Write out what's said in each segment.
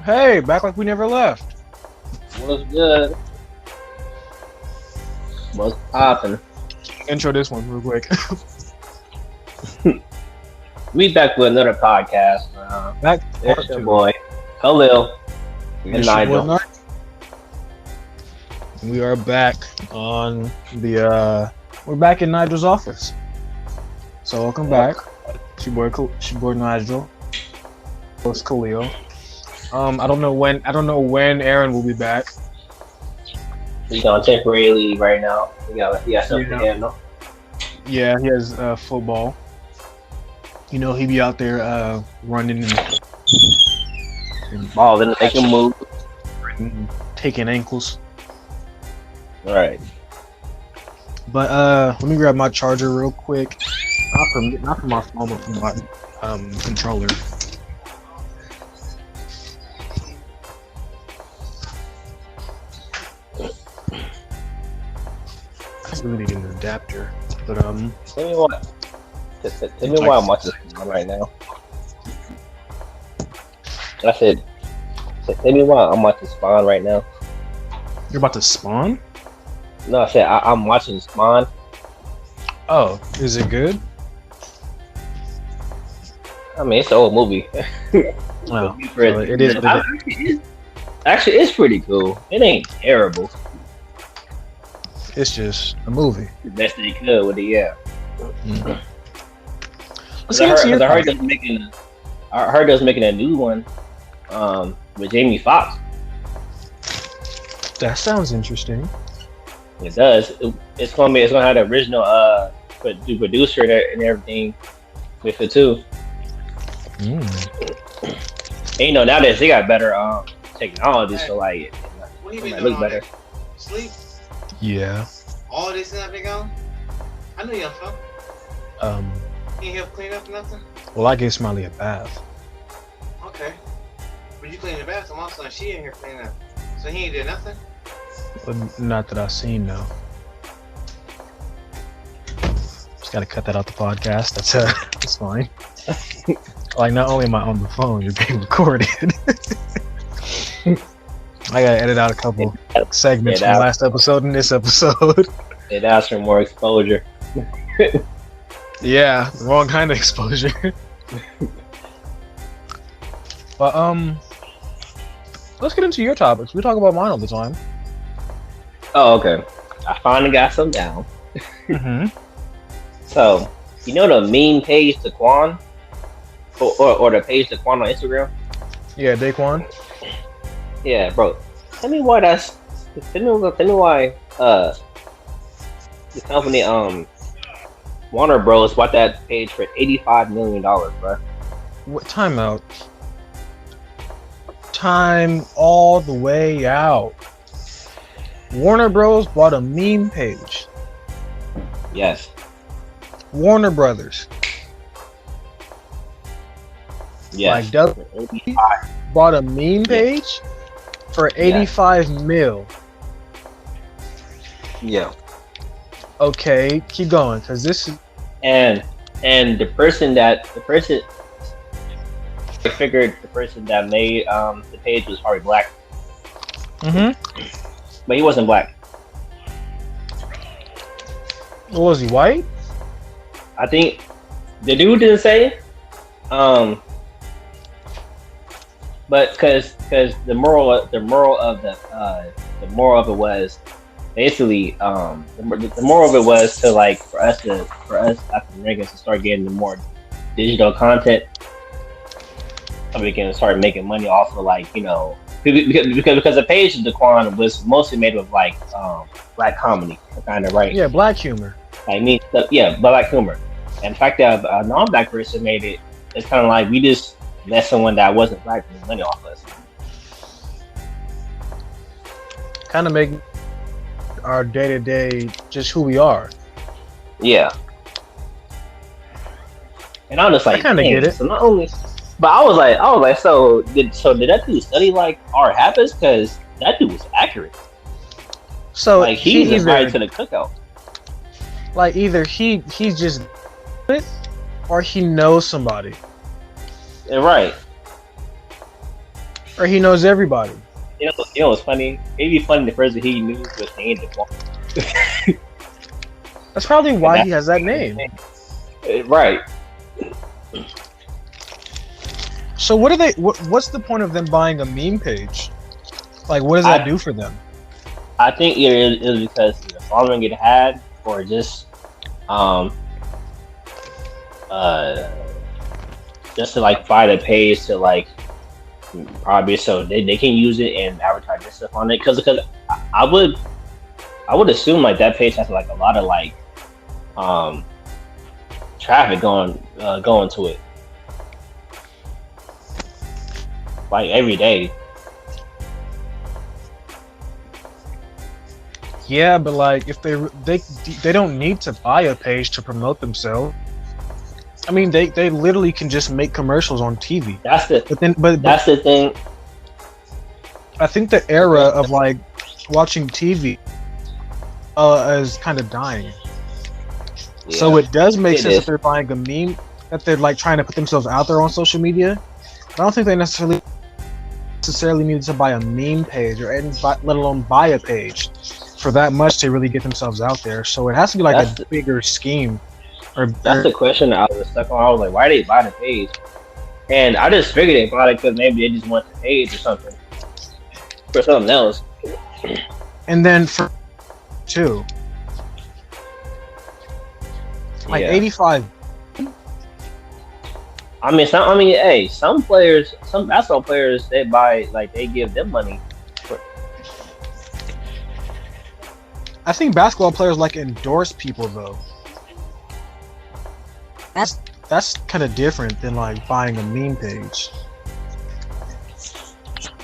Hey, back like we never left. What's good? What's poppin'? Intro this one real quick. We back with another podcast. Back It's part your two. boy Khalil and It's your boy Nigel. Nigel. We are back on the we're back in Nigel's office. So welcome back. It's your boy Nigel. It's Khalil. I don't know when Aaron will be back. He's on temporary leave right now. He got something to Yeah. handle. Yeah, he has football. You know, he be out there running Ball didn't make him move. and taking ankles. All right. But let me grab my charger real quick. Not from my phone, but from my controller. I really need an adapter, but Tell me what. Tell me why I'm watching this right now. I said, tell me why I'm watching Spawn right now. you're about to spawn. No, I said I'm watching Spawn. Oh, is it good? I mean, it's an old movie. Oh, so it is. Actually, it's pretty cool. It ain't terrible. It's just a movie. The best they could with it, yeah. Mm. Let's Cause I get into your heard topic. they was making a new one, with Jamie Foxx. That sounds interesting. It does. It's gonna have the original the producer and everything with it too. Mm. And nowadays they got better technology, so like What you it been might doing look all better. day? Sleep? Yeah. All this and that been gone? I knew you fun. You ain't help clean up or nothing? Well, I gave Smiley a bath. Okay. But you clean the bathroom also, and she in here cleaning up. So he ain't did nothing? But not that I've seen, no. Just gotta cut that out the podcast. That's fine. Like, not only am I on the phone, you're being recorded. I gotta edit out a couple segments from last episode and this episode. It asks for more exposure. Yeah, the wrong kind of exposure. But let's get into your topics. We talk about mine all the time. Oh, okay. I finally got some down. Mm-hmm. So, you know the meme page to Quan? Or the page to Quan on Instagram? Yeah, Daquan. Yeah, bro. Tell me why why the company Warner Bros bought that page for $85 million, bro. What time out? Time all the way out. Warner Bros. Bought a meme page. Yes. Warner Brothers. Yes. Like, W bought a meme page for 85 mil. Yeah. Okay, keep going, cause this is And the person I figured the person that made the page was probably black, but he wasn't black. What was he, white? I think the dude didn't say, but because the moral of it was basically the moral of it was to like for us African Americans to start getting the more digital content, so we can start making money off of like because the page of Daquan was mostly made of like black comedy kind of, right? Yeah, black humor. Like me, yeah, black humor. And the fact that a non-black person made it, it's kind of like we just let someone that wasn't black make money off us. Kind of make our day to day just who we are. Yeah. And I'm just like, I kind of dang, get it. So not only, but I was like, so did that dude study like our habits? Because that dude was accurate. So Like he's invited to the cookout. Like either he's just it or he knows somebody. Yeah, right. Or he knows everybody. You know what's funny? It'd be funny the person he knew was named DeQuan. That's probably why he has that name. Right. So what are they? What's the point of them buying a meme page? Like, what does that do for them? I think either it was because the following it had, or just just to like buy the page to like probably so they can use it and advertise their stuff on it. Because I would assume like that page has like a lot of like traffic going to it like every day. Yeah, but like if they don't need to buy a page to promote themselves. I mean, they literally can just make commercials on TV. That's the thing. I think the era of like watching TV is kind of dying. Yeah, so it does make sense that they're buying a meme, that they're like trying to put themselves out there on social media. I don't think they necessarily needed to buy a meme page or let alone buy a page for that much to really get themselves out there. So it has to be like a bigger scheme. That's the question I was stuck on. I was like, why did they buy the page? And I just figured they bought it because maybe they just want the page or something. For something else. And then for two. Like 85. Hey, some basketball players, they buy, like, they give them money. I think basketball players like endorse people though. That's kind of different than like buying a meme page.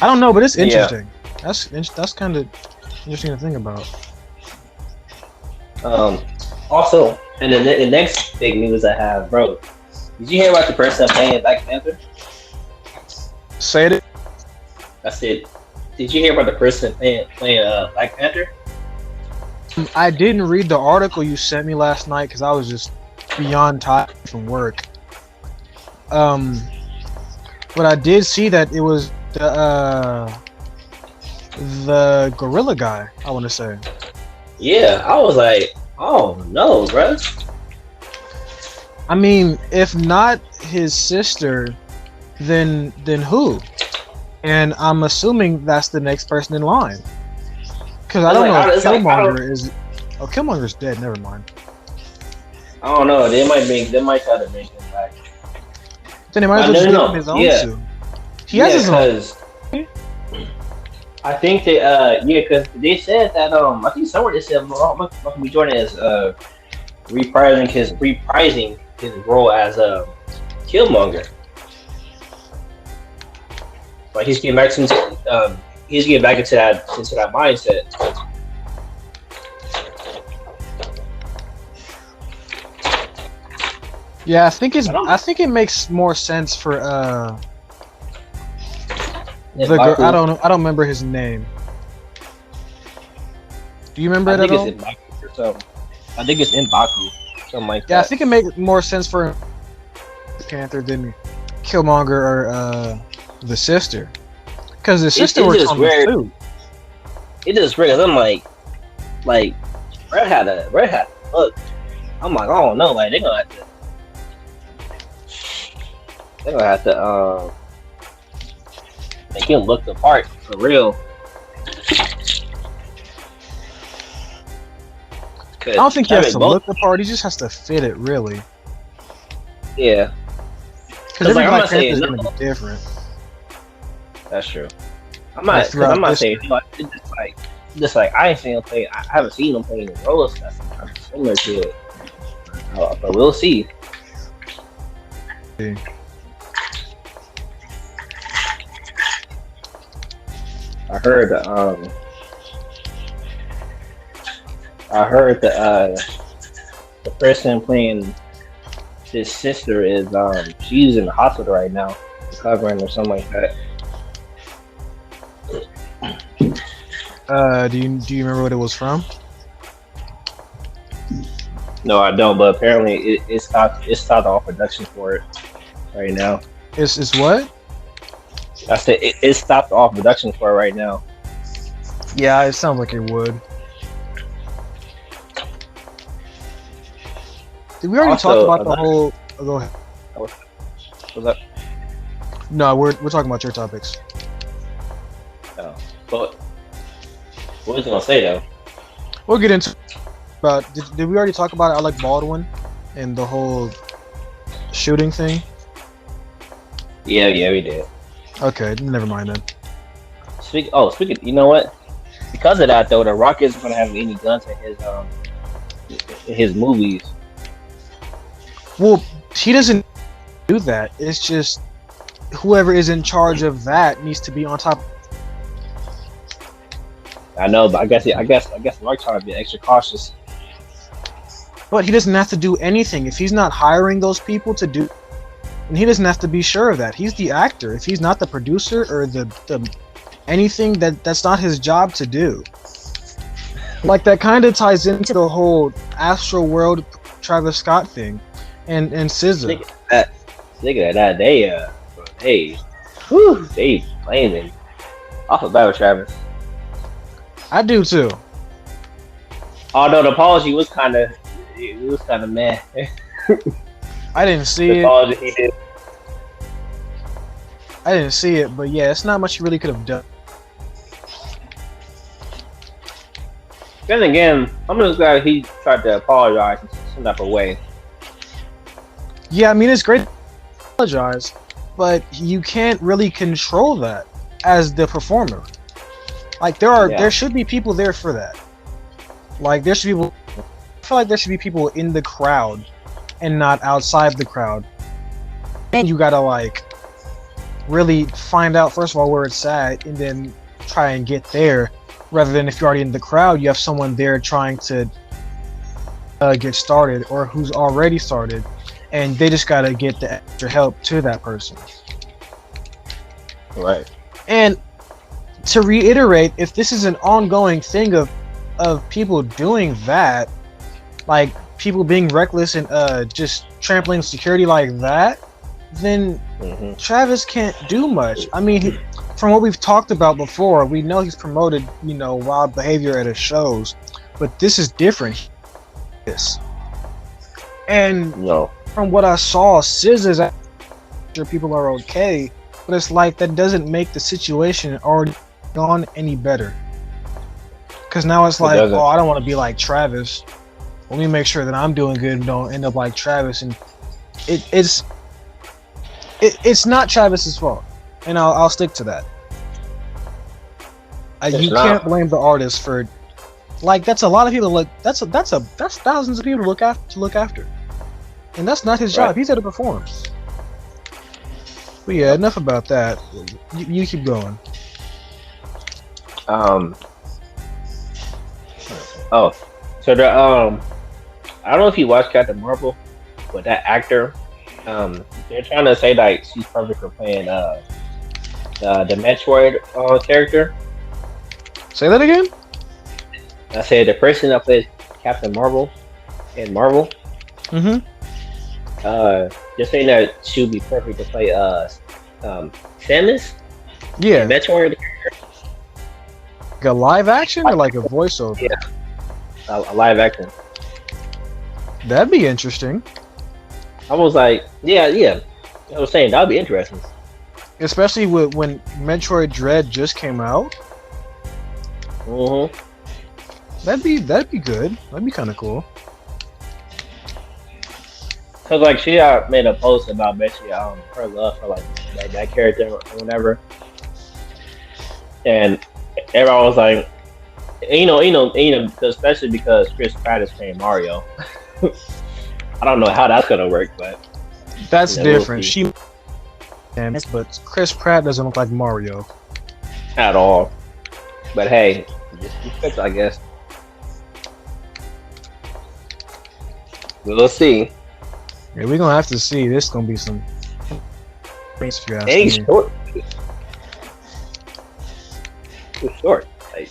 I don't know, but it's interesting. Yeah. That's kind of interesting to think about. Also, and the next big news I have, bro. Did you hear about the person playing Black Panther? Say it. That's it. Did you hear about the person playing Black Panther? I didn't read the article you sent me last night because I was just beyond tired from work. But I did see that it was the gorilla guy, I want to say. Yeah, I was like, oh no, bro. I mean, if not his sister, then who? And I'm assuming that's the next person in line. Because I don't know if Killmonger is. Oh, Killmonger's dead. Never mind. I don't know. They might try to make him back. Then they might as well just give him his own suit. He has his own. I think they because they said that I think somewhere they said Michael B. Jordan is reprising his role as Killmonger. Like he's getting back into that mindset. Yeah, I think it makes more sense for the girl. I don't remember his name. Do you remember it at all? I think it's M'Baku, something like that. Yeah, I think it makes more sense for Panther than Killmonger or the sister, because the sister works on the suit. It just weird. I'm like Red had a look. I'm like, oh no, like they're gonna have to make him look the part for real. I don't think he has to look the part. He just has to fit it, really. Yeah. Because every Black Panther is going to be different. That's true. I'm not saying just like I ain't seen him play. I haven't seen him play in the roles that's kind of similar to it. But we'll see. I heard the person playing his sister is she's in the hospital right now, recovering or something like that. Do you remember what it was from? No, I don't. But apparently, it's stopped all production for it right now. It's what? I said it stopped all production for it right now. Yeah, it sounds like it would. Did we already talk about the whole? Oh, go ahead. What's up? No, we're talking about your topics. Oh, but what was I gonna say though? We'll get into. But did we already talk about Alec Baldwin and the whole shooting thing? Yeah, we did. Okay, never mind then. Speaking, you know what? Because of that though, The Rock isn't gonna have any guns in his movies. Well, he doesn't do that. It's just whoever is in charge of that needs to be on top. I know, but I guess Rock's trying to be extra cautious. But he doesn't have to do anything if he's not hiring those people to do. And he doesn't have to be sure of that. He's the actor. If he's not the producer or the anything that's not his job to do. Like that kind of ties into the whole Astro World Travis Scott thing, and SZA. Thinking of that, they blaming. I feel bad with Travis. I do too. Although the apology was kind of meh. I didn't see The it. apology he did. I didn't see it, but yeah, it's not much he really could have done. Then again, I'm just glad he tried to apologize in some type of way. Yeah, I mean it's great to apologize, but you can't really control that as the performer. Like there should be people there for that. Like there should be people. I feel like there should be people in the crowd and not outside the crowd. And you gotta like really find out first of all where it's at, and then try and get there. Rather than if you're already in the crowd, you have someone there trying to get started, or who's already started, and they just gotta get the extra help to that person. Right. And to reiterate, if this is an ongoing thing of people doing that, like people being reckless and just trampling security like that, then Travis can't do much. I mean, from what we've talked about before, we know he's promoted, wild behavior at his shows, but this is different. And from what I saw, SZA's after people are okay, but it's like that doesn't make the situation already gone any better. Because now it's like, oh, I don't want to be like Travis. Let me make sure that I'm doing good and don't end up like Travis. And it's not Travis's fault, and I'll stick to that. You can't blame the artist for, like, that's a lot of people. Like that's thousands of people to look after, and that's not his job. Right. He's there to perform. But yeah, enough about that. You keep going. So the I don't know if you watched Captain Marvel, but that actor, they're trying to say like she's perfect for playing the Metroid character. Say that again? I said the person that plays Captain Marvel in Marvel. Just saying that she would be perfect to play Samus. Yeah. Metroid. Like a live action or like a voiceover? Yeah. A live action. That'd be interesting. I was like, yeah. I was saying that'd be interesting. Especially when Metroid Dread just came out. That'd be good. That'd be kind of cool. Cause like she made a post about basically her love for like that character or whatever, and everyone was like, especially because Chris Pratt is playing Mario. I don't know how that's gonna work, but that's different. But Chris Pratt doesn't look like Mario at all. But hey, just I guess we'll see. Yeah, we're gonna have to see. This is gonna be some. Hey, short. Too short. Like,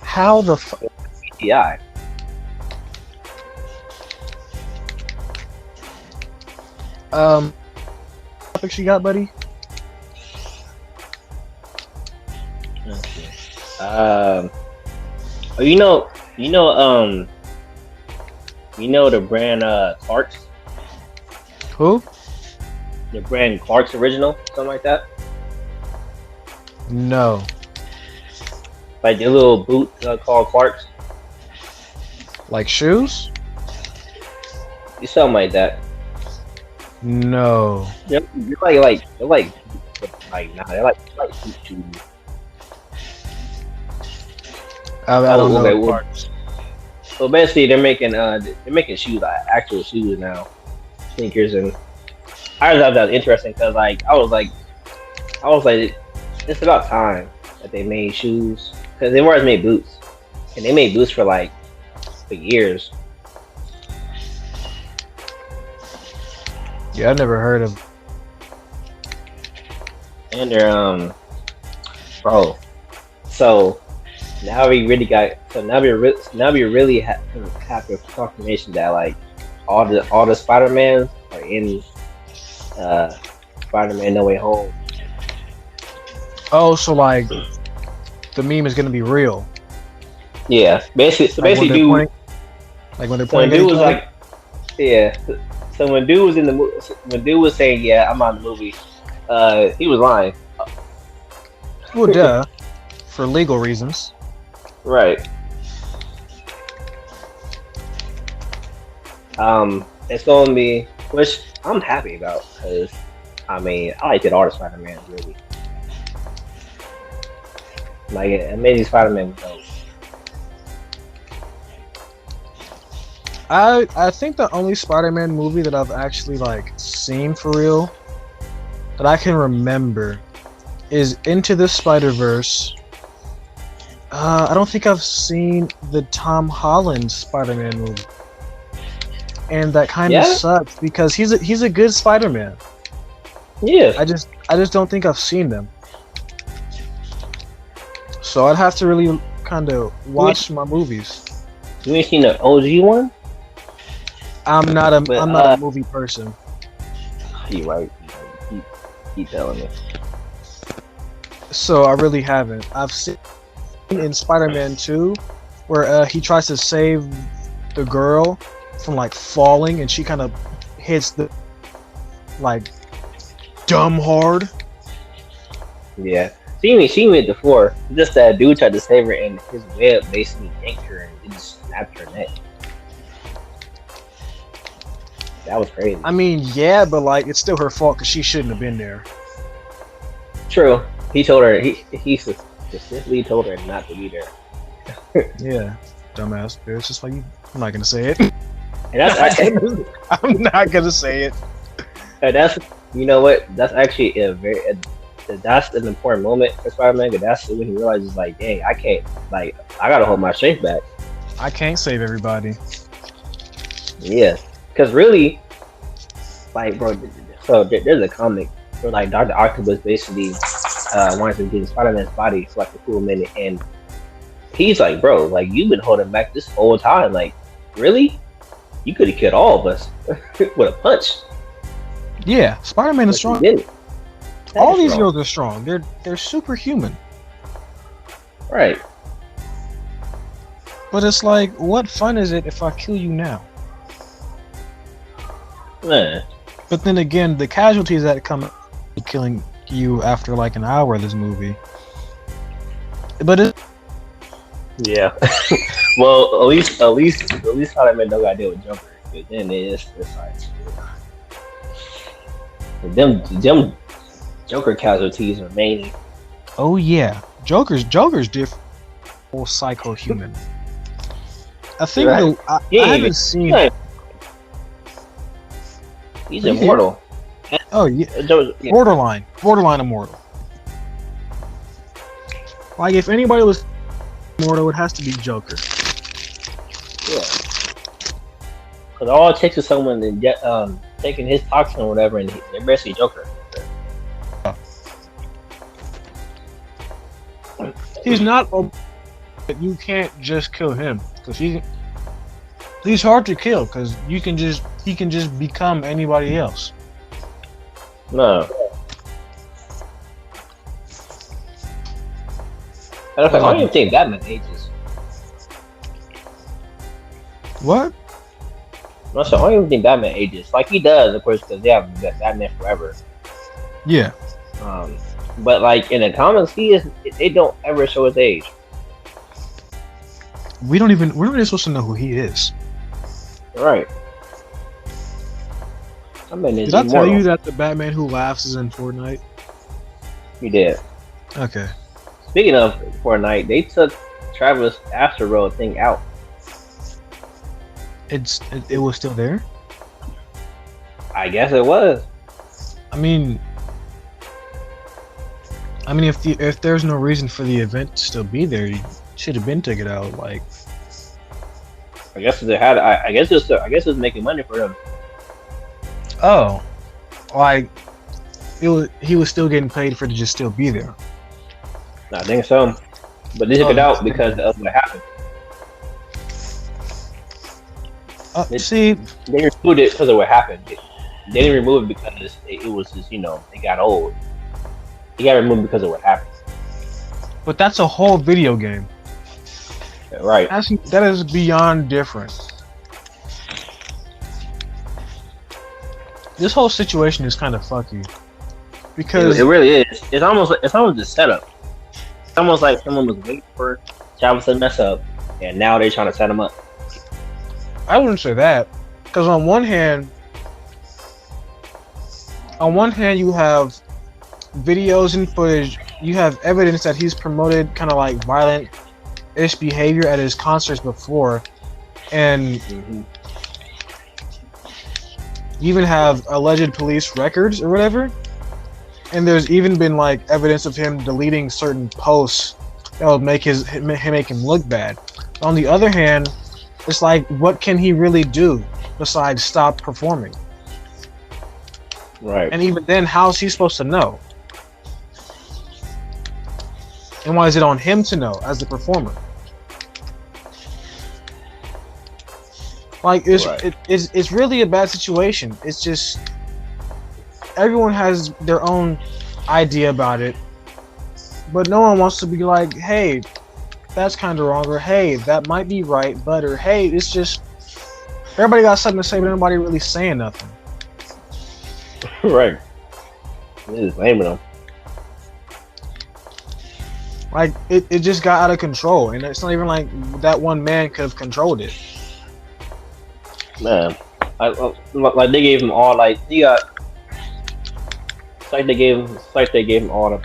how the fuck? Yeah. Topics you got, buddy? Let's see. Oh, you know the brand Clark's, Who? the brand Clark's Original, something like that. No. Like the little boot called Clark's, Like shoes? something like that. No. They're like boot shoes. I don't know. Okay, the well, parts. so basically they're making shoes, like actual shoes now, sneakers, and I just thought that was interesting because I was like, it's about time that they made shoes because they always made boots, and they made boots for years. Yeah, I never heard of. And they're bro. So now we really got. So now we really have a confirmation that like all the Spider-Mans are in Spider-Man No Way Home. Oh, so like the meme is gonna be real. Yeah, basically. So Like when basically, they're dude. pointing, like when they're So when pointing. dude at was each other? like, yeah. So when dude was in the movie, when dude was saying, "Yeah, I'm on the movie," he was lying. Well, duh, for legal reasons. Right. It's gonna be, which I'm happy about, because I mean, I liked it all the Spider-Man really. Like Amazing Spider-Man was dope. I think the only Spider-Man movie that I've actually like seen for real that I can remember is Into the Spider-Verse. I don't think I've seen the Tom Holland Spider-Man movie, and that kind of Yeah? sucks because he's a good Spider-Man. Yeah. I just don't think I've seen them. So I'd have to really kind of watch my movies. You ain't seen the OG one? I'm not a But, I'm not a movie person. You right. You keep telling me. So I really haven't. I've seen in Spider-Man 2 where he tries to save the girl from like falling and she kind of hits the like dumb hard. Yeah. She went before. Just that dude tried to save her and his web basically yanked her and it just snapped her neck. That was crazy. I mean, yeah, but like it's still her fault because she shouldn't have been there. True. He told her he specifically told her not to be there. Yeah, dumbass bitch. Just like you. I'm not gonna say it. And I'm not gonna say it. that's you know what? That's actually that's an important moment for Spider-Man because that's when he realizes like, dang, I can't, like, I gotta hold my strength back. I can't save everybody. Yeah, because really, like, bro, so there's a comic where like Dr. Octopus basically wants to get in Spider-Man's body for like a cool minute, and he's like, bro, like you've been holding back this whole time, like, really? You could have killed all of us with a punch. Yeah, Spider-Man is But strong. you didn't. All That is these strong. heroes are strong. They're superhuman. Right. But it's like, what fun is it if I kill you now? Man. But then again, the casualties that come killing you after like an hour of this movie. But it, Yeah. Well, at least Spider-Man don't gotta deal with Joker. But then it's like them Joker casualties remaining. oh yeah, Joker's different. Whole psycho human. I think Right. I He ain't haven't even- seen. Yeah. He's Yeah. immortal. Oh yeah, Yeah. borderline immortal. Like if anybody was immortal, it has to be Joker. Yeah. Because all it takes is someone to get taking his toxin or whatever, and they're basically Joker. He's not. But you can't just kill him because he's hard to kill because he can just become anybody else. No. I don't even think Batman ages. What? No, so I don't even think Batman ages. Like he does, of course, because they have Batman Forever. Yeah. But like in the comics, they don't ever show his age. We're not even supposed to know who he is. Right. I mean, did I tell you that the Batman Who Laughs is in Fortnite? You did. Okay. Speaking of Fortnite, they took Travis Asteroid thing out. It was still there? I guess it was. I mean, if there's no reason for the event to still be there, you should have been took it out. Like, I guess they had. I guess it was making money for them. Oh, like he was still getting paid for it to just still be there. I think so, but they took it out because of what happened. See, they removed it because of what happened. They didn't remove it because it was just, it got old. It got removed because of what happened. But that's a whole video game. Yeah, right. That is beyond different. This whole situation is kind of fucky. Because it really is. It's almost a setup. It's almost like someone was waiting for Travis to mess up, and now they're trying to set him up. I wouldn't say that, because on one hand you have videos and footage, you have evidence that he's promoted kind of like violent-ish behavior at his concerts before, and you even have alleged police records or whatever, and there's even been like evidence of him deleting certain posts that would make him look bad. On the other hand, it's like, what can he really do besides stop performing? Right. And even then, how's he supposed to know? And why is it on him to know as the performer? Like, it's really a bad situation. It's just everyone has their own idea about it, but no one wants to be like, hey, that's kind of wrong, or hey, that might be right, but, or hey, it's just everybody got something to say, but nobody really saying nothing. Right. They're just blaming them. Like, it just got out of control, and it's not even like that one man could have controlled it. Man, like they gave him all, like he got. It's like they gave him all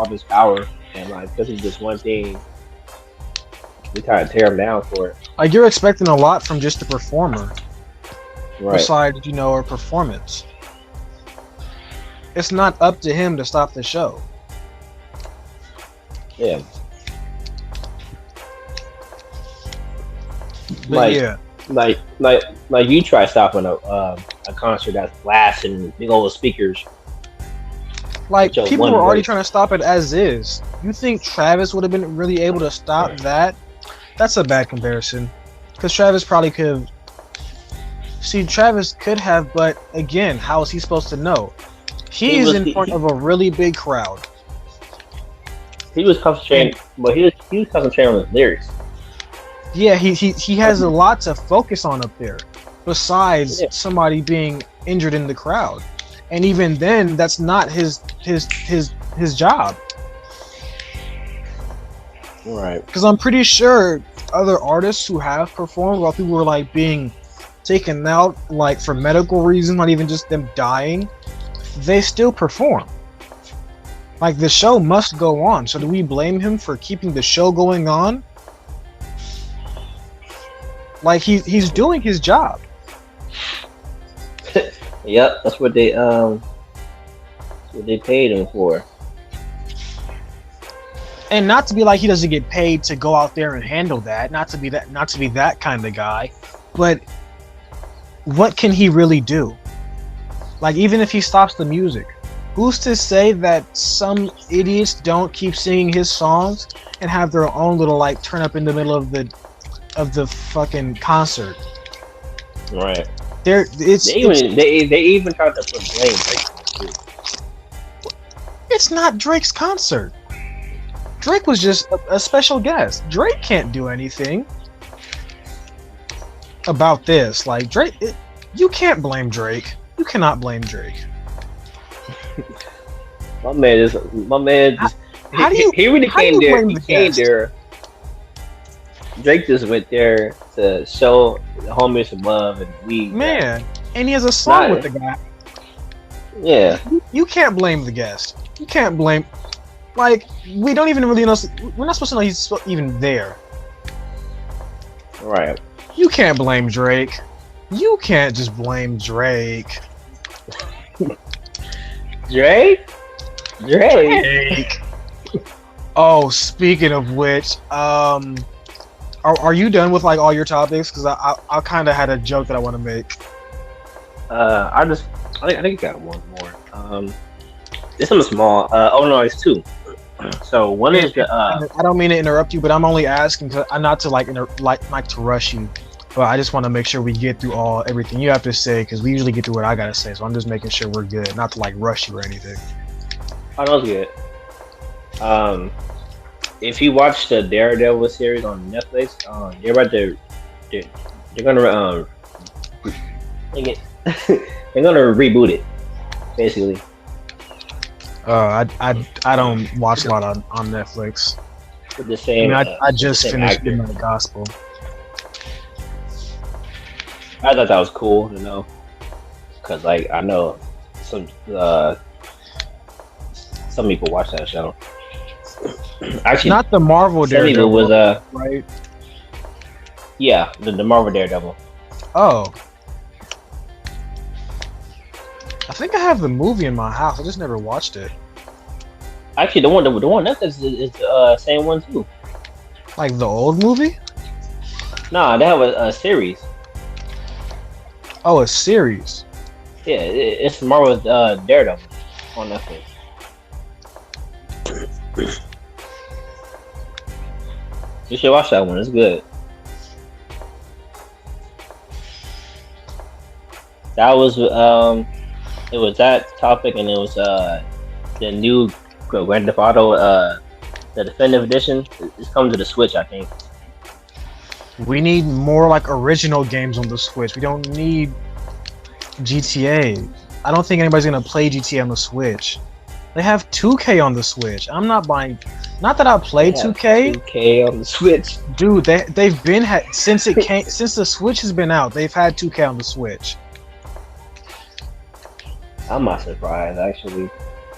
this power, and like because of this one thing, we kind of tear him down for it. Like, you're expecting a lot from just the performer, right? Besides, a performance. It's not up to him to stop the show. Yeah. But like you try stopping a concert that's blasting big old speakers. Like, people were already trying to stop it as is. You think Travis would have been really able to stop that? That's a bad comparison. Because Travis probably could have. See, Travis could have, but again, how is he supposed to know? He's in front of a really big crowd. He was concentrating, but he was concentrating on his lyrics. Yeah, he has a lot to focus on up there, besides somebody being injured in the crowd, and even then, that's not his job. Right. Because I'm pretty sure other artists who have performed while people were like being taken out, like for medical reasons, not even just them dying, they still perform. Like, the show must go on. So do we blame him for keeping the show going on? Like, he's doing his job. Yep, that's what they paid him for. And not to be like he doesn't get paid to go out there and handle that, not to be that kind of guy, but what can he really do? Like, even if he stops the music, who's to say that some idiots don't keep singing his songs and have their own little like turn up in the middle of the fucking concert? Right. They even tried to put blame Drake on it too. It's not Drake's concert. Drake was just a special guest. Drake can't do anything about this. Like Drake, you can't blame Drake. You cannot blame Drake. My man just How do you? he really how do came you there. blame He the came guest? there. Drake just went there to show the homies some love and we Man, and he has a song Not- with the guy. Yeah. You can't blame the guest. You can't blame. Like we don't even really know. We're not supposed to know he's even there. Right. You can't blame Drake. You can't just blame Drake. Drake? Drake. Oh, speaking of which, are you done with like all your topics? Because I kind of had a joke that I want to make. I think I got one more. It's something small. Oh no, it's two. So one is the I don't mean to interrupt you, but I'm only asking because I'm not to like to rush you, but I just want to make sure we get through everything you have to say because we usually get through what I gotta say. So I'm just making sure we're good, not to like rush you or anything. oh, that was good. If you watch the Daredevil series on Netflix, they're about to they're gonna they're gonna reboot it, basically. I don't watch a lot on Netflix. With the same. I just same finished actor. Midnight Gospel. I thought that was cool to know, cause like I know some people watch that show. Actually, Not the Marvel some people Daredevil, was right? yeah, the Marvel Daredevil. Oh. I think I have the movie in my house. I just never watched it. Actually, the one Netflix is the same one too. Like the old movie? Nah, they have a series. Oh, a series. Yeah, it's Marvel Daredevil on Netflix. You should watch that one. It's good. That was it was that topic, and it was the new Grand Theft Auto the definitive edition. It's coming to the Switch, I think. We need more like original games on the Switch. We don't need GTA. I don't think anybody's gonna play GTA on the Switch. They have 2K on the Switch. I'm not buying. Not that I play 2K. 2K on the Switch, Dude, they've been since the Switch has been out. They've had 2K on the Switch. I'm not surprised actually.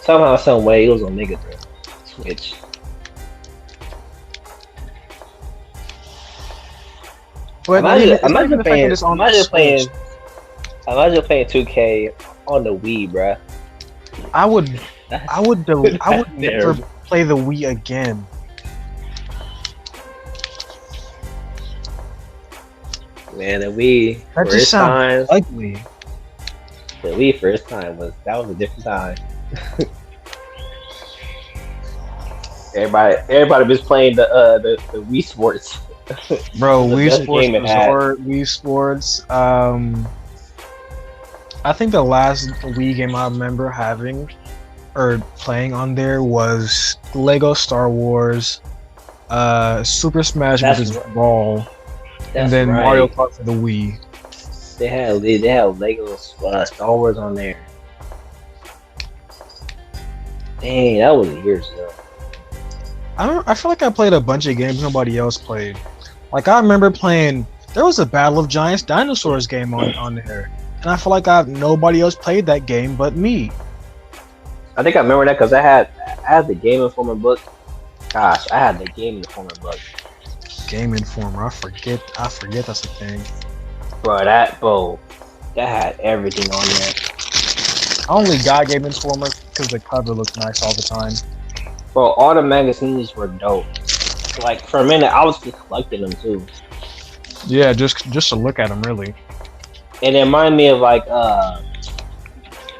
Somehow, some way, it was on Mega Switch. But Imagine playing this on the Switch. 2K on the Wii, bruh. I would That's never terrible. play the Wii again. Man, the Wii That just first time. sounds ugly. The Wii first time was a different time. everybody was playing the Wii Sports. Bro, The Wii best Sports game it had. Resort, Wii Sports. I think the last Wii game I remember having or playing on there was Lego Star Wars, Super Smash That's Bros. Brawl, and then right. Mario Kart for the Wii. They had Lego Star Wars on there. Dang, that was years ago. I feel like I played a bunch of games nobody else played. Like I remember playing. There was a Battle of Giants Dinosaurs game on there, and I feel like nobody else played that game but me. I think I remember that because I had the Game Informer book. Gosh, I had the Game Informer book. Game Informer, I forget that's a thing. Bro, that had everything on there. I only got Game Informer because the cover looked nice all the time. Bro, all the magazines were dope. Like for a minute, I was just collecting them too. Yeah, just to look at them, really. And it reminded me of like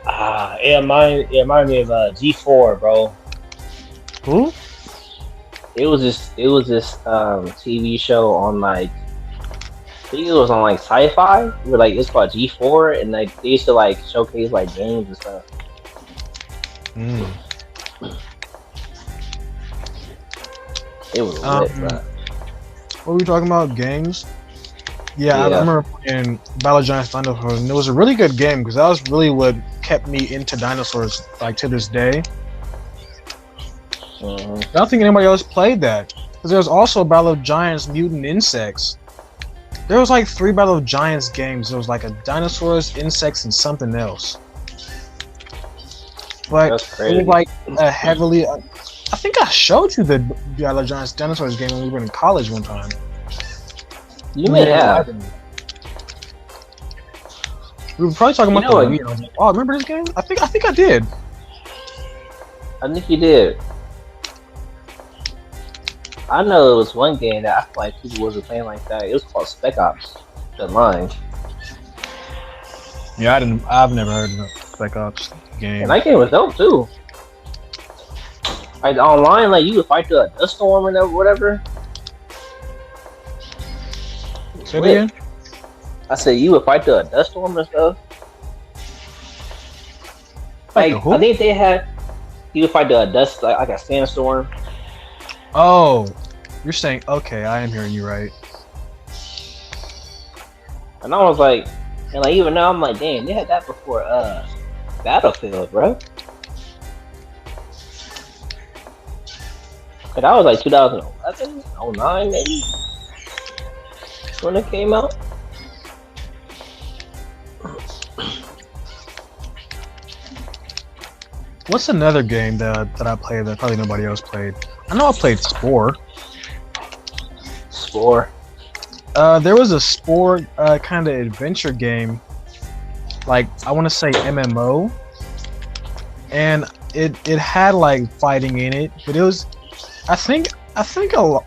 it reminded me of G4, bro. Who? It was this TV show on like I think it was on like Sci-Fi where like it's called G4 and like they used to like showcase like games and stuff. It was lit, bro. What were we talking about? Games? Yeah, I Yeah. remember playing Battle of Giants Dinosaurs, and it was a really good game because that was really what kept me into dinosaurs, like to this day. I don't think anybody else played that because there was also Battle of Giants Mutant Insects. There was like 3 Battle of Giants games. There was like a dinosaurs, insects, and something else. But That's it crazy. was like a heavily. I think I showed you the Battle of Giants Dinosaurs game when we were in college one time. You may have. We were probably talking about You know the what? Wii. I was like, oh, remember this game? I think I did. I think you did. I know it was one game that I feel like people wasn't playing like that. It was called Spec Ops: The Line, Yeah, I've never heard of the Spec Ops game. and that game was dope too. Like online, like you would fight the dust storm or whatever. Say it again? I said you would fight the dust storm and stuff. Fight Like the who? I think they had you would fight the dust like a sandstorm. Oh, you're saying okay? I am hearing you right. And I was like, and like even now I'm like, damn, they had that before Battlefield, bro. And that was like 2011, 09 maybe when it came out. What's another game that I played that probably nobody else played? I know I played Spore. Spore. There was a Spore kind of adventure game, like I want to say MMO, and it had like fighting in it, but it was I think a lot.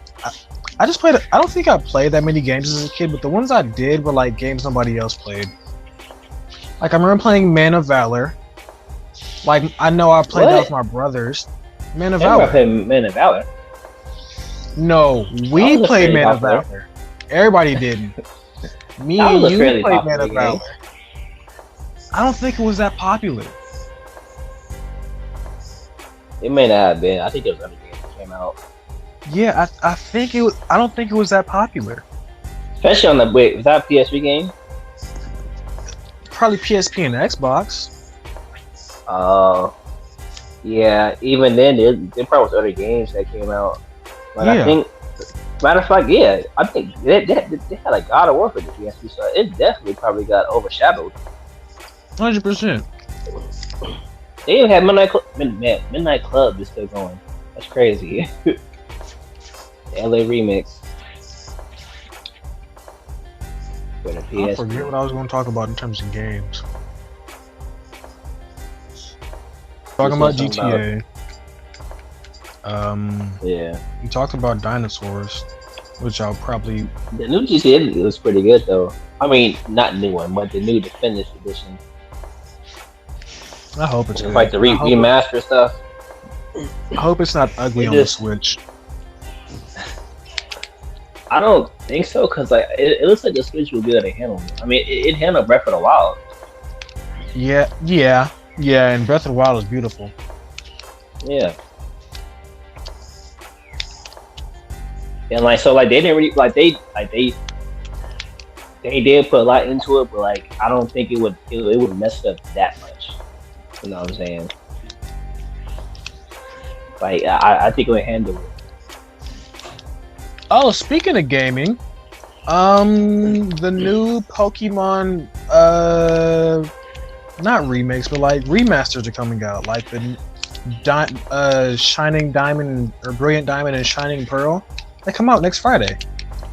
I just played. I don't think I played that many games as a kid, but the ones I did were like games nobody else played. Like I remember playing Man of Valor. Like I know I played that What? with my brothers. Man of I Valor. played Man of Valor. No, That we was a played fairly Man of popular. Valor. Everybody didn't. Me That was and a you fairly played Man popular of Valor. I don't think it was that popular. It may not have been. I think there was other games that came out. Yeah, I think it was. I don't think it was that popular. Especially on the was that PSP game? Probably PSP and Xbox. Yeah. Even then, there probably was other games that came out. But Yeah. I think, matter of fact, yeah, I think they had a God of War for the PSP, so it definitely probably got overshadowed. 100%. They even had Midnight Club is still going. That's crazy. The LA remix for the I PSP. forget what I was going to talk about in terms of games. Talking about Something GTA. Yeah, We talked about dinosaurs, which I'll probably. the new GTA was pretty good though. I mean, not new one, but the new Definitive Edition. I hope it's good. Like the I hope remaster stuff. I hope it's not ugly It on the just- Switch. I don't think so, cause like it looks like the Switch will be able to handle it. I mean, it handled Breath of the Wild. Yeah. And Breath of the Wild is beautiful. Yeah. And like so, like they didn't really they did put a lot into it, but like I don't think it would mess up that much. You know what I'm saying? Like I think it would handle it. Oh, speaking of gaming, the new Pokemon, not remakes, but like remasters are coming out. Like the Shining Diamond or Brilliant Diamond and Shining Pearl. They come out next Friday.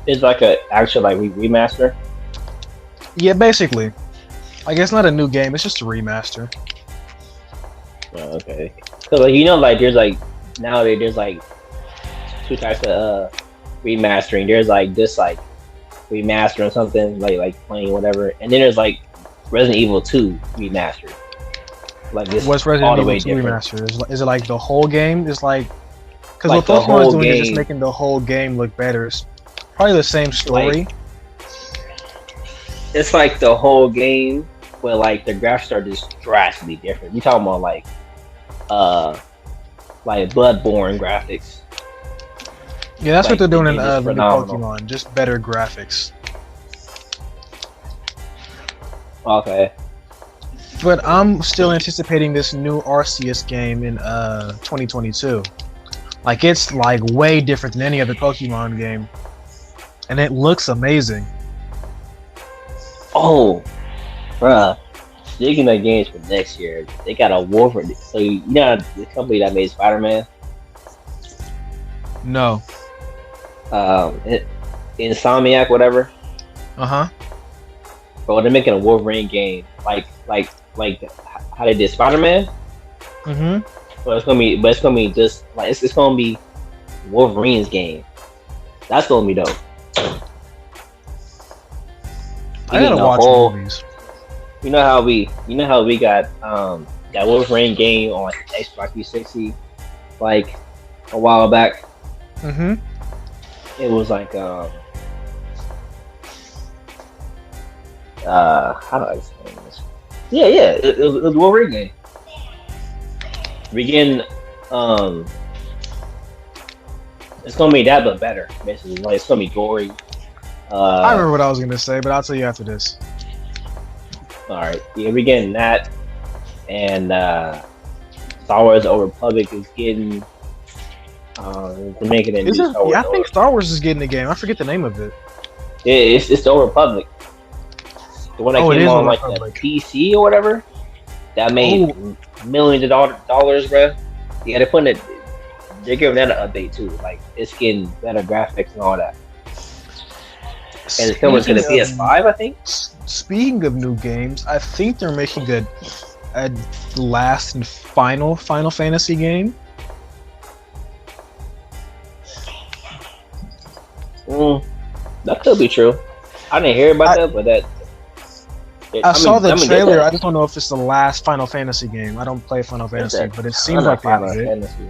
It's like a actual like remaster. Yeah, basically. Like it's not a new game; it's just a remaster. Oh, okay. Cause like like there's like nowadays there's like two types of remastering. There's like this like remastering something like playing whatever, and then there's like Resident Evil 2 remastered. Like this What's all Resident the Evil way 2 different. remaster? Is it like the whole game? It's like because Like what the Pokemon's whole doing is just game. making the whole game look better. It's probably the same story. It's like the whole game, but like the graphics are just drastically different. You talking about like Bloodborne graphics. Yeah, that's what they're doing in the the new phenomenal. Pokemon. Just better graphics. Okay. But I'm still anticipating this new Arceus game in 2022. Like it's like way different than any other Pokemon game, and it looks amazing. Oh, bruh. Speaking of games for next year, they got a Wolverine. So you know the company that made Spider-Man, No. Insomniac, whatever. Uh huh. But they're making a Wolverine game, like how they did Spider-Man. Mhm. But it's gonna be just like it's gonna be Wolverine's game. That's gonna be dope. I gotta watch movies. You know how we got that Wolverine game on like Xbox 360 like a while back. Mhm. It was like how do I explain this? Yeah, it was a Wolverine game. We getting it's gonna be that but better, basically. Like it's gonna be gory. I remember what I was gonna say, but I'll tell you after this. Alright, yeah, we're getting that, and Star Wars: The Old Republic is getting they're making a new Star Wars. Yeah, I think Star Wars is getting a game. I forget the name of it. Yeah, it's the Old Republic, the one that came on like the PC or whatever. That made millions of dollars, bro. Yeah, they're giving that an update too. Like it's getting better graphics and all that. And it's coming to the PS5, I think. Speaking of new games, I think they're making a last and final Final Fantasy game. That could be true. I didn't hear about that, but I saw the trailer. I just don't know if it's the last Final Fantasy game. I don't play Final Fantasy, but it seems like Final they did. Fantasy.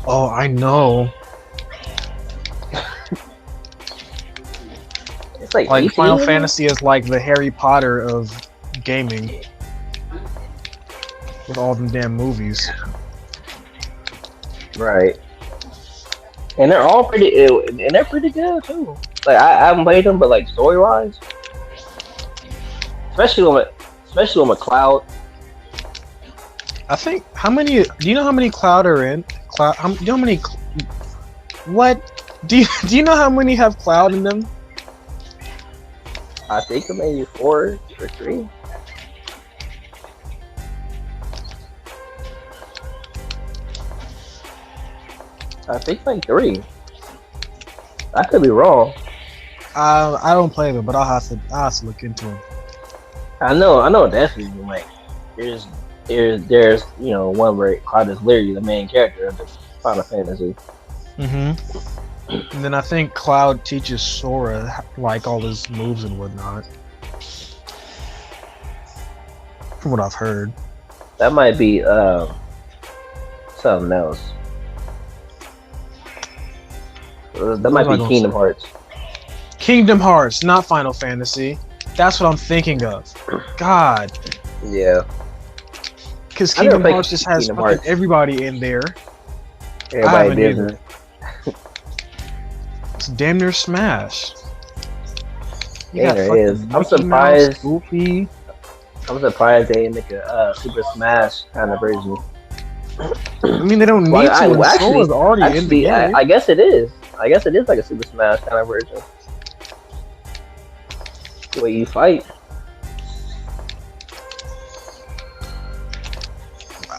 Oh, I know. It's like Final Fantasy is like the Harry Potter of gaming, with all them damn movies. Right. And they're all pretty good too. Like I haven't played them, but like story wise, especially on McCloud. I think how many? Do you know how many Cloud are in? Cloud? Do you know how many? What? Do you know how many have Cloud in them? I think maybe 4 or 3. I think like 3. I could be wrong. I don't play them, but I'll have to look into them. I know definitely. Like there's one where Cloud is literally the main character of the Final Fantasy. Mm-hmm. And then I think Cloud teaches Sora like all his moves and whatnot. From what I've heard. That might be something else. That might be Kingdom Hearts. Kingdom Hearts, not Final Fantasy. That's what I'm thinking of. God. Yeah. Because Kingdom Hearts just has everybody in there. Everybody Disney. It's damn near Smash. Yeah, there is. I'm surprised. Goofy. I'm surprised they didn't make a Super Smash kind of version. I mean, they don't need to. Actually, already in the game. I guess it is. I guess it is like a Super Smash kind of version. The way you fight.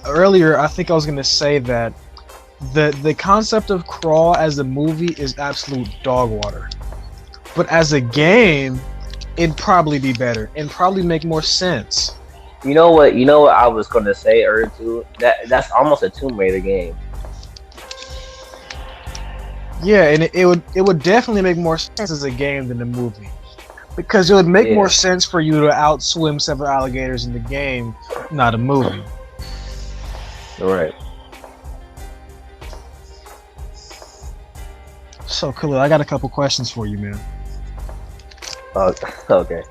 Earlier, I think I was gonna say that the concept of Crawl as a movie is absolute dog water, but as a game, it'd probably be better and probably make more sense. You know what I was gonna say earlier too? That's almost a Tomb Raider game. Yeah, and it would definitely make more sense as a game than a movie, because it would make more sense for you to outswim several alligators in the game, not a movie. Right. So, Khalil, I got a couple questions for you, man. Okay.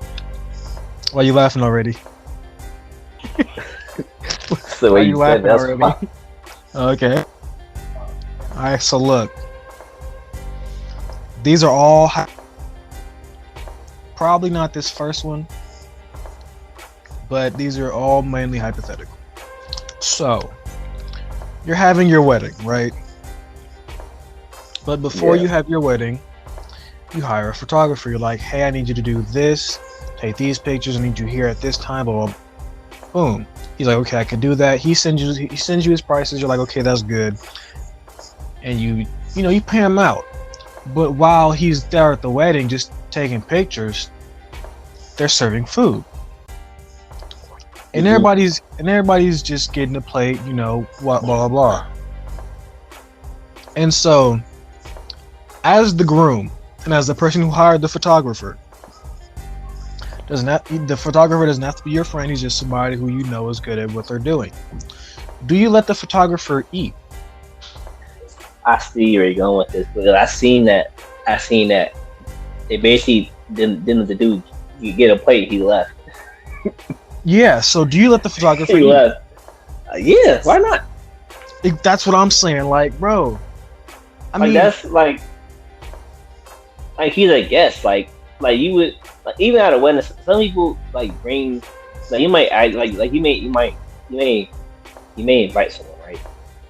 Why are you laughing already? So why are you laughing already? Okay. Alright, so look. These are all probably not this first one, but these are all mainly hypothetical. So, you're having your wedding, right? But before you have your wedding, you hire a photographer. You're like, hey, I need you to do this, take these pictures, I need you here at this time, blah, blah, blah. Boom. He's like, okay, I can do that. He sends you his prices. You're like, okay, that's good. And you pay him out. But while he's there at the wedding, just taking pictures, they're serving food. And everybody's just getting a plate, blah blah blah. And so, as the groom and as the person who hired the photographer, the photographer doesn't have to be your friend. He's just somebody who you know is good at what they're doing. Do you let the photographer eat? I see where you're going with this, but I seen that. They basically didn't the dude. You get a plate, he left. Yeah. So do you let the photographer he eat? Left. Yeah. Why not? That's what I'm saying. Like, bro. I mean, that's like he's a guest. Like you would even at a wedding. Some people like bring. Like you might act like you may invite someone, right?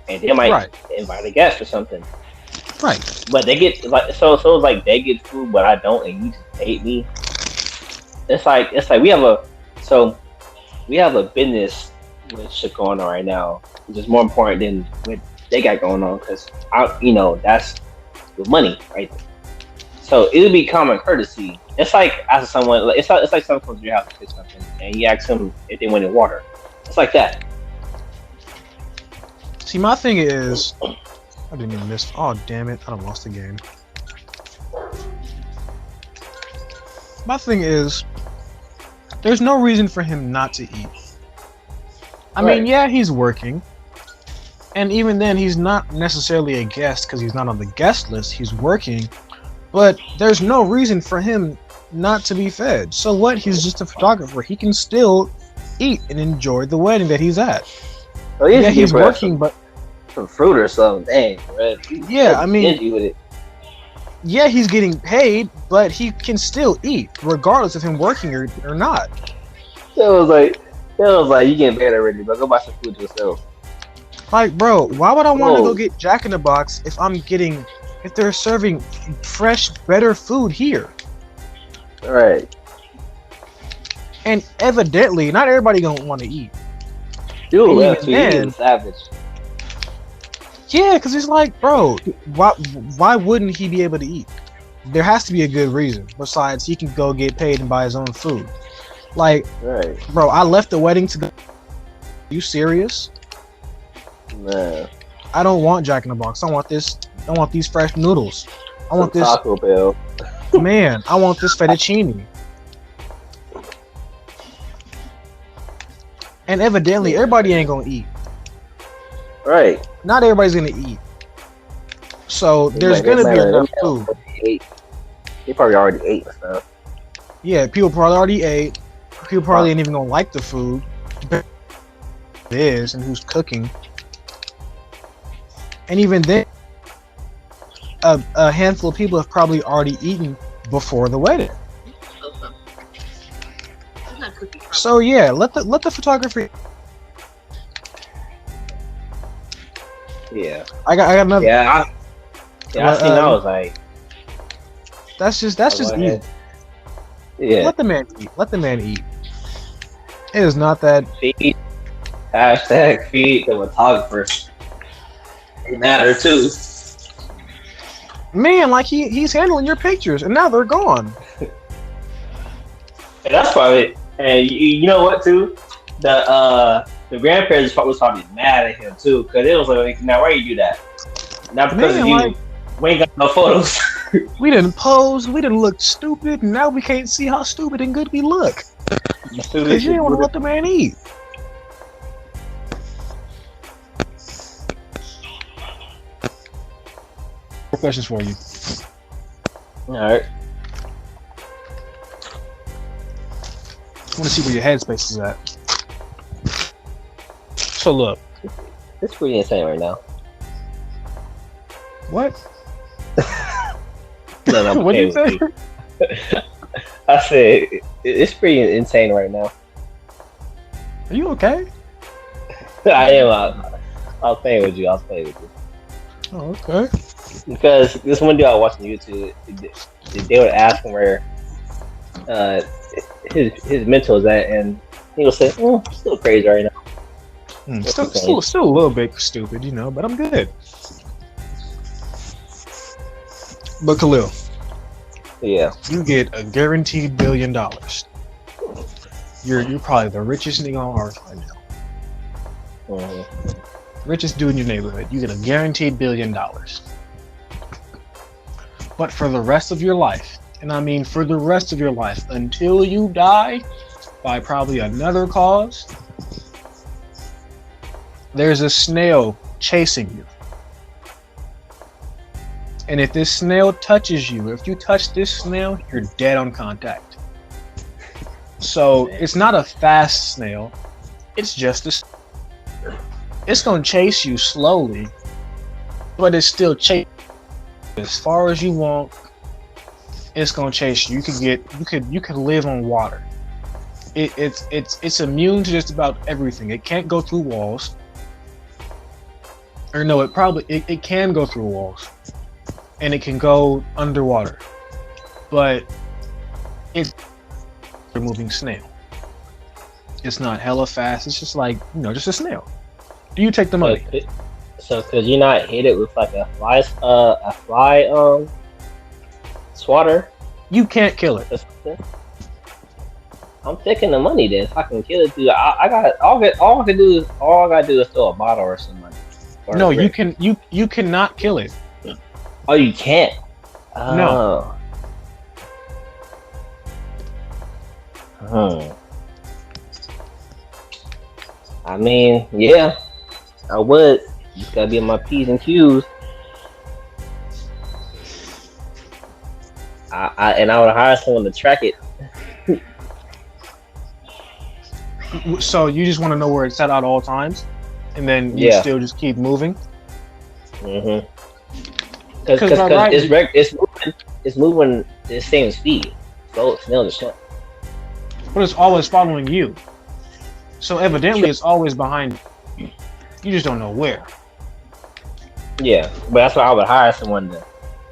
And they might invite a guest or something. Right. But they get like so it's like they get food, but I don't, and you just hate me. It's like we have a business with shit going on right now, which is more important than what they got going on, because that's with money, right? So it would be common courtesy. It's like asking someone, it's like someone comes to your house to fix something, and you ask them if they wanted water. It's like that. See, my thing is, I didn't even miss. Oh damn it! I done lost the game. My thing is, there's no reason for him not to eat. I mean, yeah, he's working, and even then, he's not necessarily a guest because he's not on the guest list. He's working, but there's no reason for him not to be fed. So what? He's just a photographer. He can still eat and enjoy the wedding that he's at. Oh, yeah, he's working, but some fruit or something. Dang, bro. Yeah, I mean, with it. Yeah, he's getting paid, but he can still eat regardless of him working or not. It was like you getting paid already, but go buy some food yourself. Like, bro, why would I want to go get Jack in the Box if they're serving fresh, better food here? Right. And evidently, not everybody gonna want to eat. Dude, he's savage. Yeah, because it's like, bro, why wouldn't he be able to eat? There has to be a good reason. Besides, he can go get paid and buy his own food. Like, bro, I left the wedding to go. Are you serious? Man. I don't want Jack in the Box. I want these fresh noodles. I want this Taco Bell. Man, I want this fettuccine. And evidently, everybody ain't gonna eat. Right. Not everybody's gonna eat. So there's gonna be enough food. They probably already ate and stuff. Yeah, people probably already ate. People probably ain't even gonna like the food. It is, and who's cooking. And even then, a handful of people have probably already eaten before the wedding. So yeah, let the photographer. Yeah. I got another. Yeah. I seen. I was like, that's just eat. Yeah. Let the man eat. Let the man eat. It is not that. Feed. Hashtag feed the photographer. It matter too. Man, like he's handling your pictures, and now they're gone. And that's probably. And you know what too? The grandparents was probably mad at him too, because it was like, now why you do that? Not because of you. We ain't got no photos. We didn't pose. We didn't look stupid. And now we can't see how stupid and good we look. Because you didn't want to let the man eat. More questions for you. All right. I want to see where your headspace is at. So look. It's pretty insane right now. What? No, no, I'm What did playing you with say? you. I said it's pretty insane right now. Are you okay? I am. I was playing with you. I was playing with you Oh, okay. because this one dude I watched on YouTube, they would ask him where uh his mental is at, and he will say, "Oh, I'm still crazy right now." Still a little bit stupid, you know, but I'm good. But Khalil, Yeah. you get a guaranteed $1 billion. You're probably the richest nigga on earth right now. Richest dude in your neighborhood. You get a guaranteed $1 billion. But for the rest of your life, and I mean for the rest of your life, until you die by probably another cause, there's a snail chasing you. And if this snail touches you, if you touch this snail, you're dead on contact. So it's not a fast snail. It's just it's gonna chase you slowly, but it's still chasing as far as you want. It's gonna chase you. You could live on water. It's immune to just about everything. It can't go through walls. Or no, it can go through walls. And it can go underwater. But it's a moving snail. It's not hella fast. It's just like, just a snail. Do you take the money? So could you not hit it with like a fly swatter? You can't kill it. I'm taking the money then. If I can kill it, dude, I got all I gotta do is throw a bottle or something. No, you cannot kill it. Oh, you can't. No. I mean, yeah, I would. You just gotta be on my P's and Q's. I would hire someone to track it. So you just want to know where it's at all times, and then you still just keep moving. Because it's moving the same speed. So snail the shit. But it's always following you. So evidently it's always behind you. You just don't know where. Yeah, but that's why I would hire someone to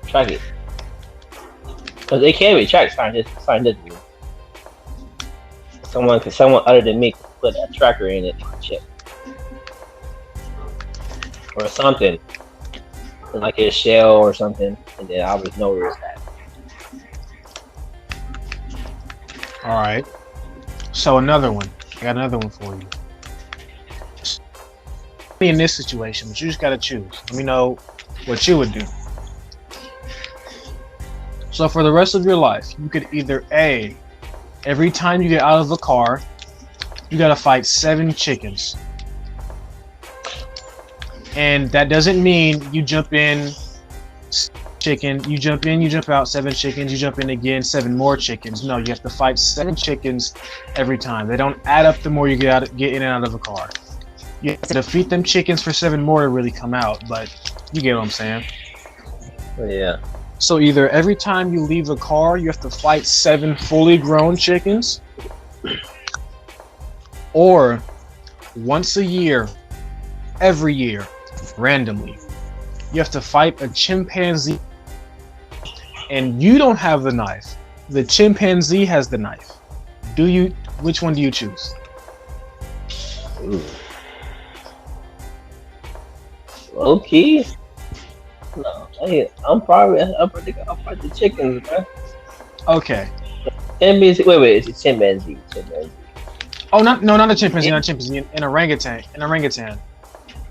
track it. Because it can be tracked scientifically. Someone other than me could put a tracker in it and check. Or something. Like a shell or something, and then I always know where it's at. Alright. So another one. I got another one for you. In this situation, but you just gotta choose. Let me know what you would do. So for the rest of your life, you could either A, every time you get out of the car, you gotta fight 7 chickens. And that doesn't mean you jump in chicken, you jump out 7 chickens, you jump in again 7 more chickens. No, you have to fight 7 chickens every time. They don't add up the more you get in and out of a car. You have to defeat them chickens for 7 more to really come out, but you get what I'm saying. Yeah. So either every time you leave the car, you have to fight 7 fully grown chickens, or once a year, every year, randomly, you have to fight a chimpanzee, and you don't have the knife. The chimpanzee has the knife. Which one do you choose? Ooh. Okay. No, I'm probably I'll fight the chickens, man. Okay. Chimpanzee. Wait, it's a chimpanzee. Oh, not a chimpanzee, not a chimpanzee. An orangutan.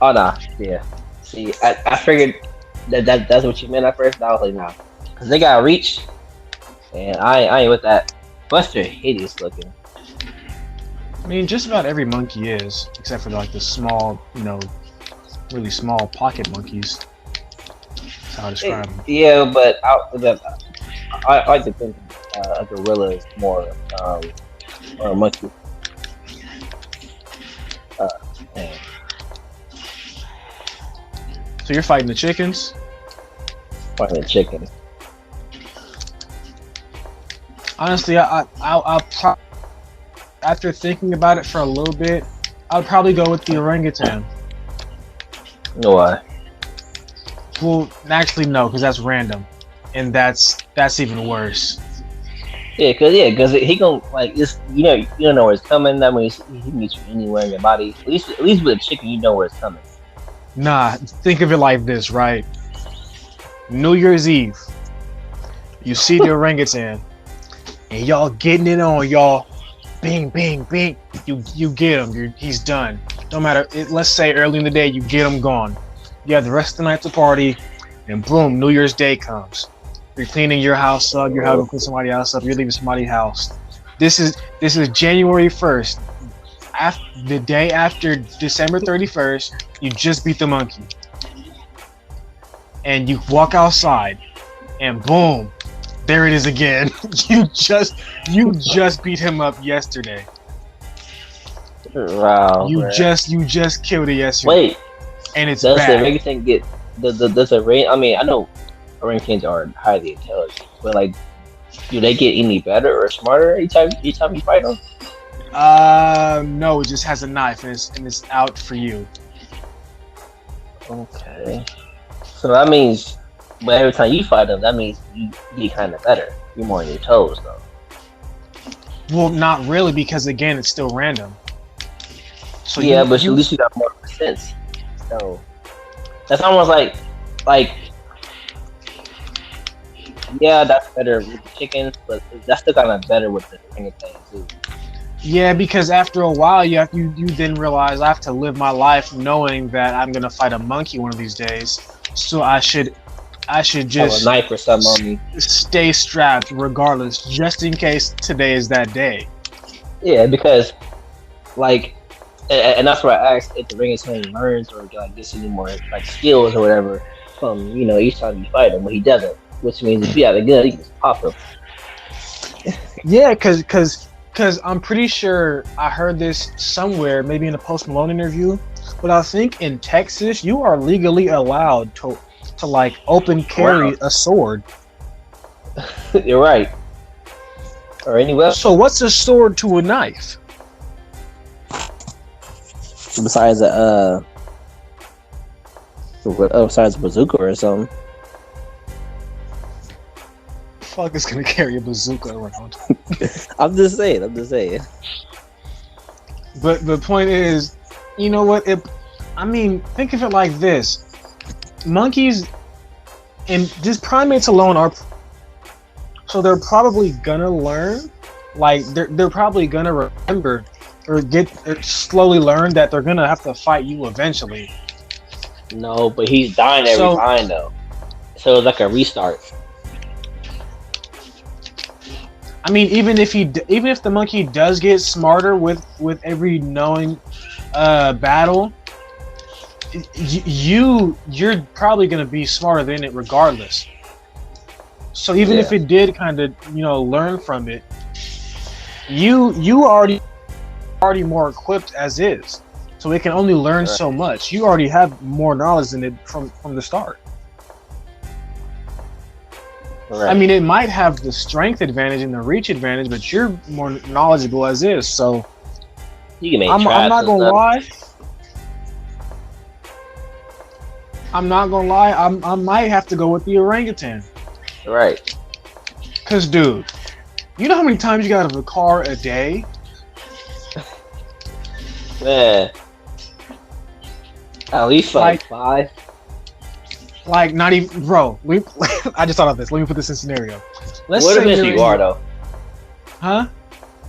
Oh nah, yeah. See, I figured that's what you meant at first. I was like, nah, cause they got reach, and I ain't with that. Plus they're hideous looking. I mean, just about every monkey is, except for like the small, really small pocket monkeys. That's how I describe them. Yeah, but I like to think a gorilla is more or a monkey. Man. So you're fighting the chickens? Fighting the chicken. Honestly, after thinking about it for a little bit, I'd probably go with the orangutan. Why? Well, actually, no, because that's random, and that's even worse. Yeah, cause he gonna like it's you don't know where it's coming. That means he can get you anywhere in your body. At least with a chicken, you know where it's coming. Nah, think of it like this, right? New Year's Eve, you see the orangutan, and y'all getting it on, y'all. Bing, bing, bing. You get him. He's done. No matter. Let's say early in the day, you get him gone. You have the rest of the night to party, and boom, New Year's Day comes. You're cleaning your house up. You're having to clean somebody else up. You're leaving somebody's house. This is January 1st. The day after December 31st, you just beat the monkey, and you walk outside, and boom, there it is again. you just beat him up yesterday. Wow. You just killed it yesterday. Wait, and it's does bad. the orangutan get does a ring? I mean, I know orangutans are highly intelligent, but like, do they get any better or smarter each time you fight them? No, it just has a knife and it's out for you. Okay. So that means, but every time you fight them, that means you get kind of better. You're more on your toes, though. Well, not really, because again, it's still random. So yeah, but at least you got more sense. So that's almost like yeah, that's better with the chickens, but that's still kind of better with the orangutan too. Yeah, because after a while, you then realize I have to live my life knowing that I'm gonna fight a monkey one of these days. So I should just have a knife or something on me. Stay strapped regardless, just in case today is that day. Yeah, because like, and that's why I asked if the orangutan learns or like gets any more like skills or whatever from each time you fight him. But he doesn't, which means if you have a gun, you can just pop him. Yeah, because I'm pretty sure I heard this somewhere, maybe in a Post Malone interview, but I think in Texas you are legally allowed to like open carry a sword. You're right. Or any weapon. So what's a sword to a knife? Besides besides a bazooka or something. Fuck is gonna carry a bazooka around? I'm just saying. But the point is, you know what? Think of it like this: monkeys and just primates alone are, so they're probably gonna learn, like they're probably gonna remember or slowly learn that they're gonna have to fight you eventually. No, but he's dying every time though, so it's like a restart. I mean, even if the monkey does get smarter with every knowing battle, you're probably gonna be smarter than it regardless. So even if it did kind of learn from it, you already more equipped as is, so it can only learn so much. You already have more knowledge than it from the start. Right. I mean, it might have the strength advantage and the reach advantage, but you're more knowledgeable as is. So you can make I'm not gonna lie. I might have to go with the orangutan. Right. Cause, dude, you know how many times you get out of the car a day? Man, at least like 5. Like, not even, bro. I just thought of this. Let me put this in scenario. Let's say eventually you are though. Huh?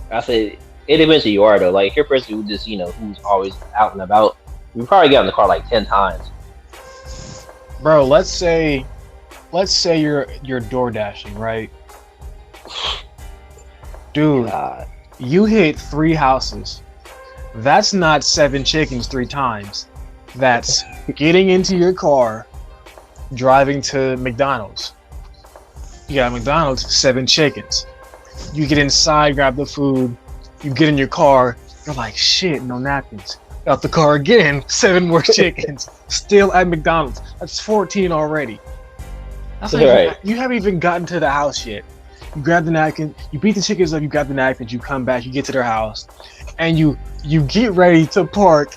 I said it eventually you are though. Like, your person who just who's always out and about. You probably get in the car like 10 times. Bro, let's say you're door dashing, right? Dude, God. You hit 3 houses. That's not 7 chickens 3 times. That's getting into your car, driving to McDonald's. You got McDonald's, 7 chickens. You get inside, grab the food. You get in your car. You're like, shit, no napkins. Out the car again, 7 more chickens. Still at McDonald's. That's 14 already. That's like, you haven't even gotten to the house yet. You grab the napkin, you beat the chickens up, you grab the napkins, you come back, you get to their house, and you get ready to park,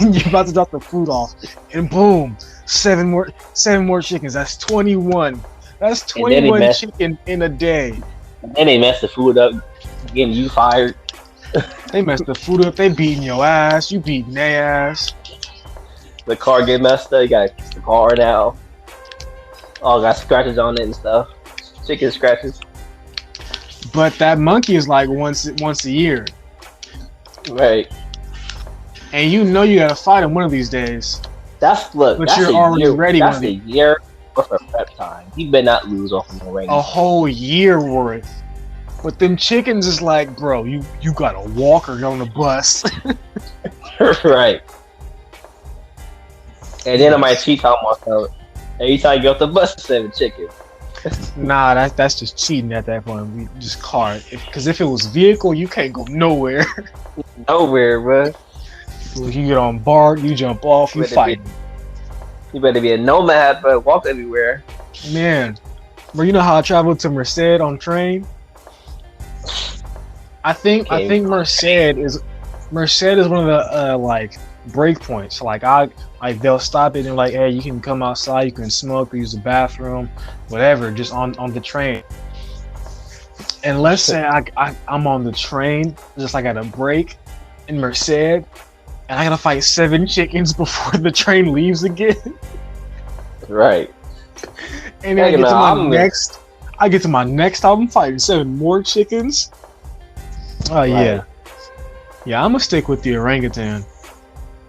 and you're about to drop the food off, and boom, seven more chickens. That's 21. That's 21 chicken in a day. And then they mess the food up, getting you fired. They messed the food up. They beating your ass. You beating their ass. The car get messed up. You gotta fix the car now. Oh, got scratches on it and stuff. Chicken scratches. But that monkey is like once a year. Right. And you know you gotta fight him one of these days. But that's you're already year, ready. That's a year worth of prep time. He better not lose off of no a whole year worth. But them chickens is like, bro, you gotta walk or get on the bus. Right. And then I might cheat on myself. Every time you get off the bus, 7 chickens. Nah, that's just cheating at that point. We just car it. Because if it was vehicle, you can't go nowhere. Nowhere, bro. You get on BART, you jump off, you fight. You better be a nomad, but walk everywhere. Man, bro, you know how I traveled to Merced on train? I think Merced is one of the like break points. Like they'll stop it and like, hey, you can come outside, you can smoke, or use the bathroom, whatever, just on the train. And let's say I'm on the train, just like at a break in Merced, and I gotta fight 7 chickens before the train leaves again. Right. And then I get to my next stop, I'm fighting 7 more chickens. Oh right. Yeah, I'm gonna stick with the orangutan,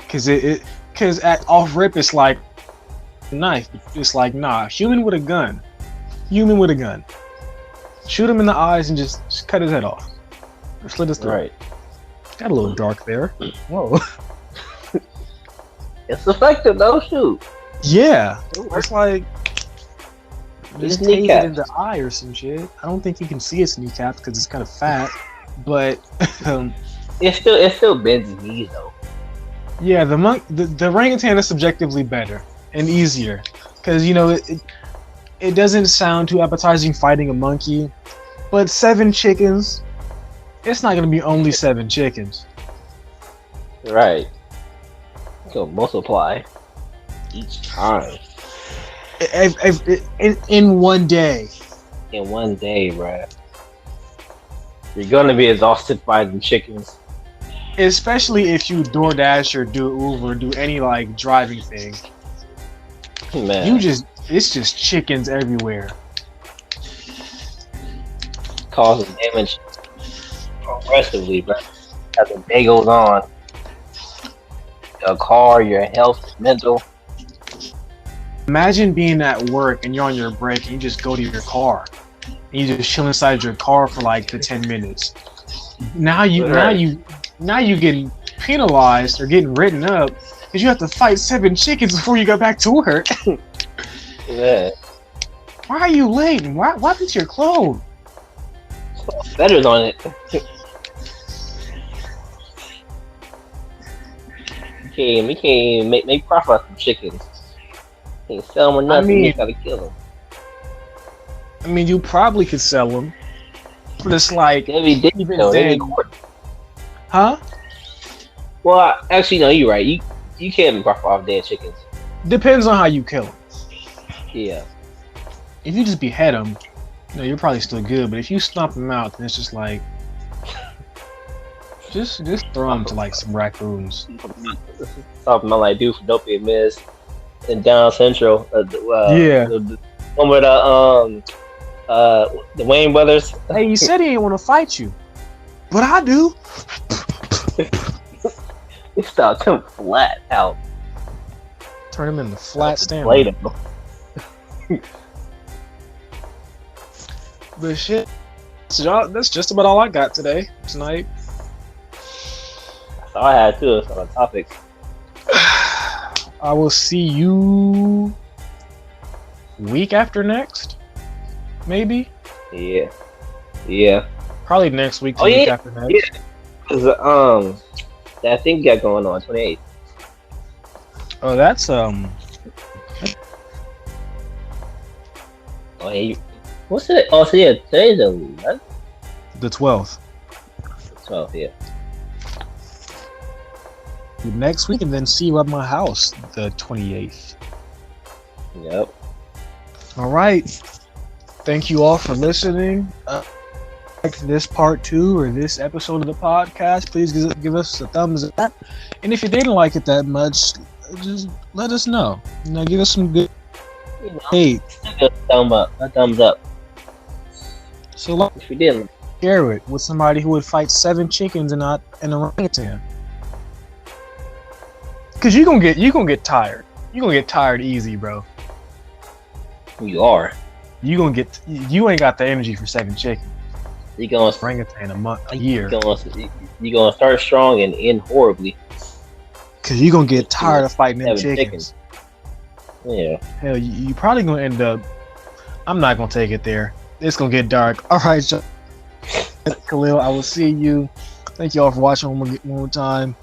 cause at off rip it's like a knife. It's like human with a gun, shoot him in the eyes and just cut his head off, or slit his throat. Right. Got a little dark there. Whoa. It's effective though. Shoot. Yeah, it's like just tase it in the eye or some shit. I don't think you can see its kneecaps because it's kind of fat. But it still bends his knees though. Yeah, the orangutan is subjectively better and easier because it doesn't sound too appetizing fighting a monkey, but 7 chickens, it's not gonna be only 7 chickens. Right. So multiply each time. In one day. In one day, bruh. You're gonna be exhausted fighting chickens. Especially if you DoorDash or do Uber, do any like driving thing. Man. It's just chickens everywhere. Causing damage progressively, bro. As the day goes on. Your car, your health, mental. Imagine being at work and you're on your break and you just go to your car. And you just chill inside your car for like the 10 minutes. Now you getting penalized or getting written up because you have to fight 7 chickens before you go back to work. Yeah. Why are you late? Why happened to your clothes? Feathers on it. We can't make profit from chickens. Can't sell them or nothing. You gotta kill them. I mean, you probably could sell them, but it's like huh? Well, actually, no, you're right. You can't make profit off dead chickens. Depends on how you kill them. Yeah. If you just behead them, you're probably still good. But if you stomp them out, then it's just like just throw them to like some raccoons. Something like dude from Dopey and Miz in Down Central. Yeah. The one with the Wayne brothers. Hey, you said he didn't want to fight you, but I do. He stopped him flat out. Turn him into flat stand. But shit, so that's just about all I got tonight. That's all I had too. It's on the topic. I will see you week after next, maybe. Yeah. Probably next week. Week after next. Yeah. Cause that thing got going on 28th. Oh, that's Oh, hey, What's it? Oh, so yeah, today's the 11th? The 12th. 12th, yeah. Next week, and then see you at my house the 28th. Yep. All right. Thank you all for listening. Like this part 2 or this episode of the podcast, please give us a thumbs up. And if you didn't like it that much, just let us know. Give us some good hate. A thumbs up. So like, if you didn't share it with somebody who would fight 7 chickens and not an orangutan. Cause you gonna get tired. You gonna get tired easy, bro. You are. You ain't got the energy for 7 chickens. You gonna orangutan a year. You gonna start strong and end horribly. Cause you gonna get tired of fighting them chickens. Yeah. Hell, you probably gonna end up. I'm not gonna take it there. It's gonna get dark. All right, Khalil. I will see you. Thank you all for watching one more time.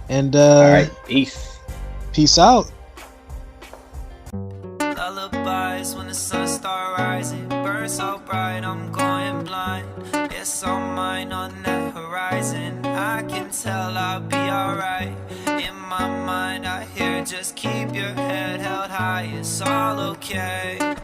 And all right, peace. Peace out. Lullabies when the sun start rising, burn so bright I'm going blind. It's all mine on that horizon. I can tell I'll be alright. In my mind I hear just keep your head held high. It's all okay.